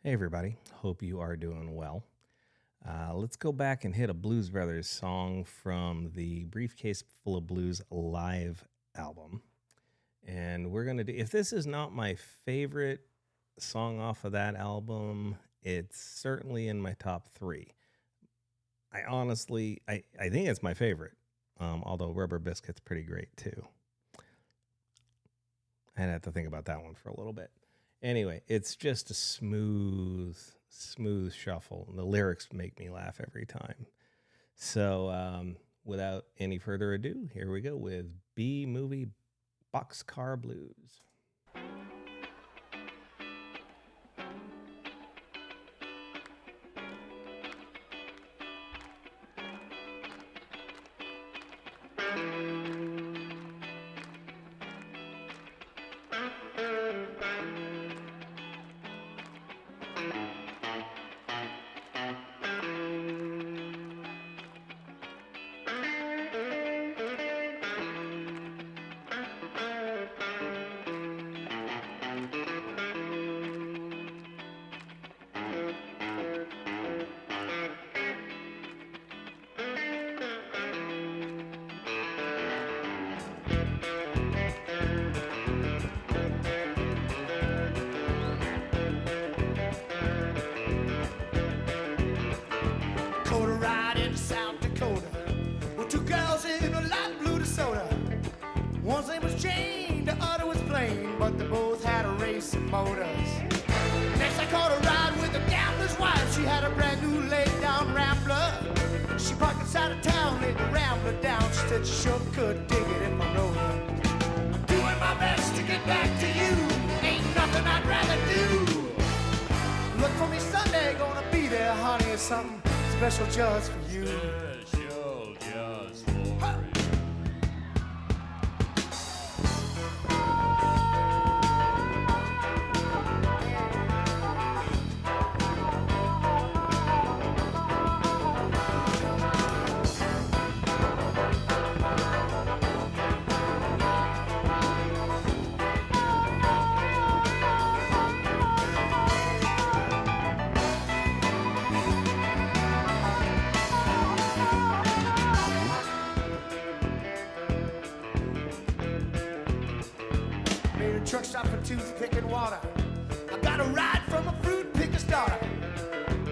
Hey, everybody. Hope you are doing well. Let's go back and hit a Blues Brothers song from the Briefcase Full of Blues live album. And we're going to do, if this is not my favorite song off of that album, it's certainly in my top three. I think it's my favorite, although Rubber Biscuit's pretty great too. I'd have to think about that one for a little bit. Anyway, it's just a smooth shuffle. And the lyrics make me laugh every time. So without any further ado, here we go with B-Movie Boxcar Blues. Special just for you. Special just for you. Truck stop for toothpick and water. I got a ride from a fruit picker's daughter.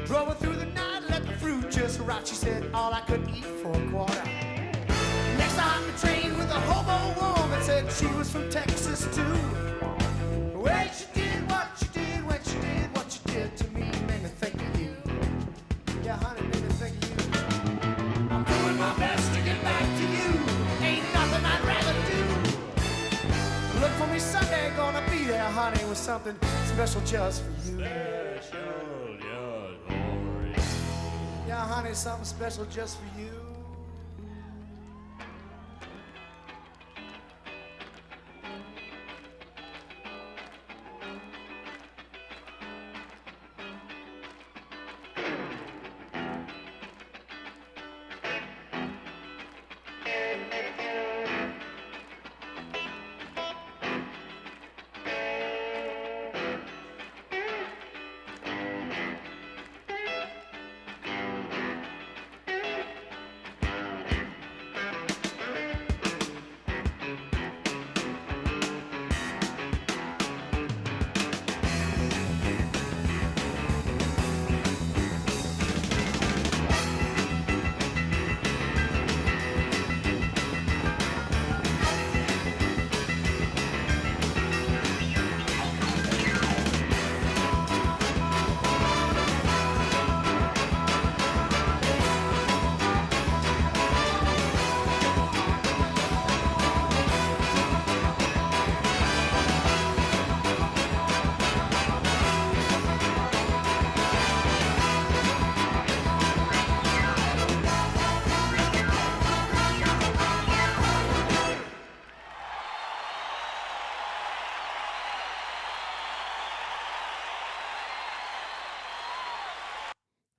Drove her through the night, let the fruit just rot. She said all I could eat for a quarter. Next I hopped the train with a hobo woman, said she was from Texas too. The way she did what she did when she did what she did to me made me think of you. Yeah, honey, made me think of you. I'm doing my best to get back to you. Ain't nothing I'd rather do. Look for me Sunday, gonna be there, honey, with something special just for you. Special just for you. Yeah, honey, something special just for you.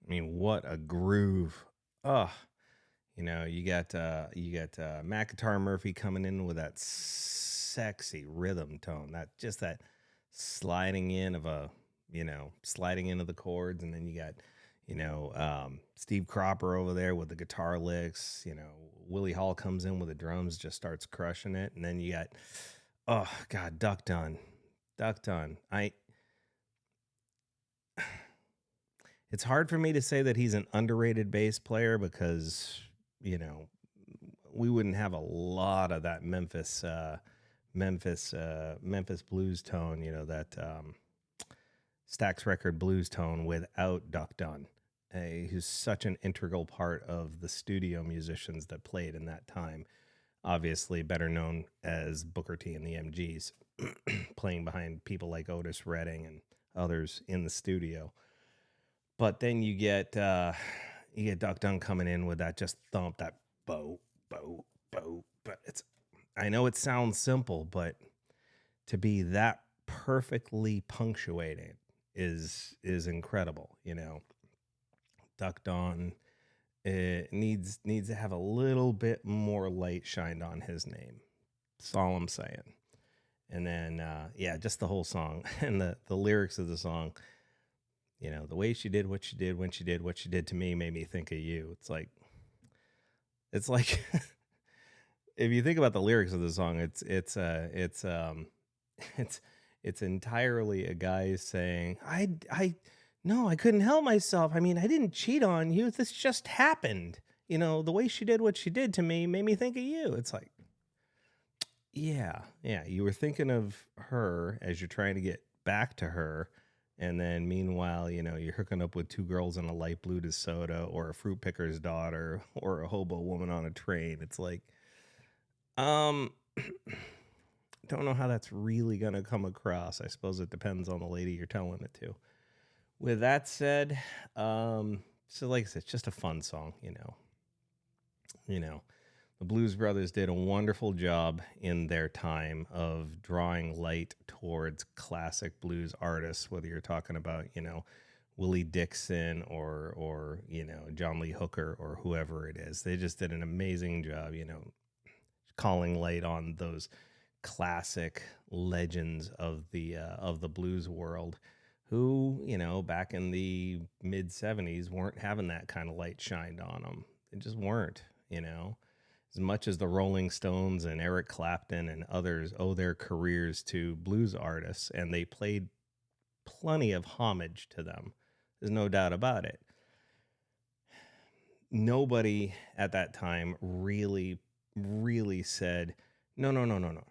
I mean, what a groove. Oh, you got McIntyre Murphy coming in with that sexy rhythm tone. That sliding in of a sliding into the chords, and then you got, Steve Cropper over there with the guitar licks. Willie Hall comes in with the drums, just starts crushing it, and then you got, oh God, Duck Dunn. It's hard for me to say that he's an underrated bass player because, we wouldn't have a lot of that Memphis blues tone, that Stax record blues tone without Duck Dunn, who's such an integral part of the studio musicians that played in that time. Obviously better known as Booker T and the MGs, playing behind people like Otis Redding and others in the studio. But then you get Duck Dunn coming in with that just thump, that bow. But I know it sounds simple, but to be that perfectly punctuated is incredible. Duck Dunn needs to have a little bit more light shined on his name. That's all I'm saying. And then just the whole song and the lyrics of the song. The way she did what she did when she did what she did to me made me think of you. It's like if you think about the lyrics of the song, it's entirely a guy saying, no, I couldn't help myself. I mean, I didn't cheat on you. This just happened. The way she did what she did to me made me think of you. It's like, yeah. You were thinking of her as you're trying to get back to her. And then meanwhile, you're hooking up with two girls in a light blue DeSoto or a fruit picker's daughter or a hobo woman on a train. It's like, don't know how that's really going to come across. I suppose it depends on the lady you're telling it to. With that said, so like I said, it's just a fun song, The Blues Brothers did a wonderful job in their time of drawing light towards classic blues artists, whether you're talking about, Willie Dixon or John Lee Hooker or whoever it is. They just did an amazing job, calling light on those classic legends of the blues world who, back in the mid 70s weren't having that kind of light shined on them. They just weren't, As much as the Rolling Stones and Eric Clapton and others owe their careers to blues artists, and they played plenty of homage to them, there's no doubt about it. Nobody at that time really said, no.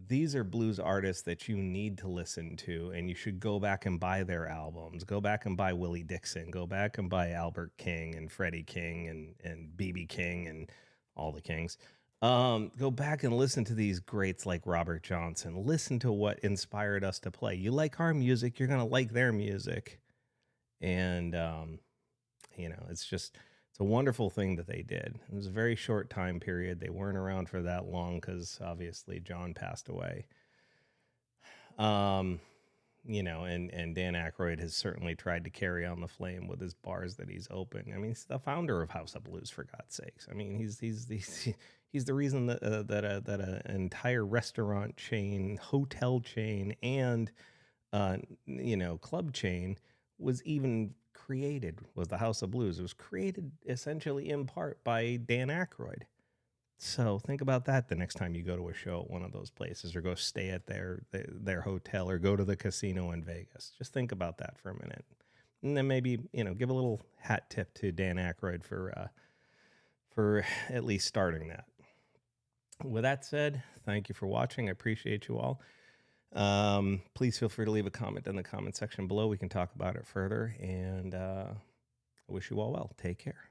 These are blues artists that you need to listen to, and you should go back and buy their albums. Go back and buy Willie Dixon. Go back and buy Albert King and Freddie King and B.B. King and all the Kings. Go back and listen to these greats like Robert Johnson. Listen to what inspired us to play. You like our music, you're going to like their music. And, it's a wonderful thing that they did. It was a very short time period. They weren't around for that long because obviously John passed away. And Dan Aykroyd has certainly tried to carry on the flame with his bars that he's opened. I mean, he's the founder of House of Blues, for God's sakes. I mean, he's the reason that an entire restaurant chain, hotel chain, and club chain was even created. Was the House of Blues. It was created essentially in part by Dan Aykroyd. So think about that the next time you go to a show at one of those places, or go stay at their hotel, or go to the casino in Vegas. Just think about that for a minute. And then maybe, give a little hat tip to Dan Aykroyd for at least starting that. With that said, thank you for watching. I appreciate you all. Please feel free to leave a comment in the comment section below. We can talk about it further, and I wish you all well. Take care.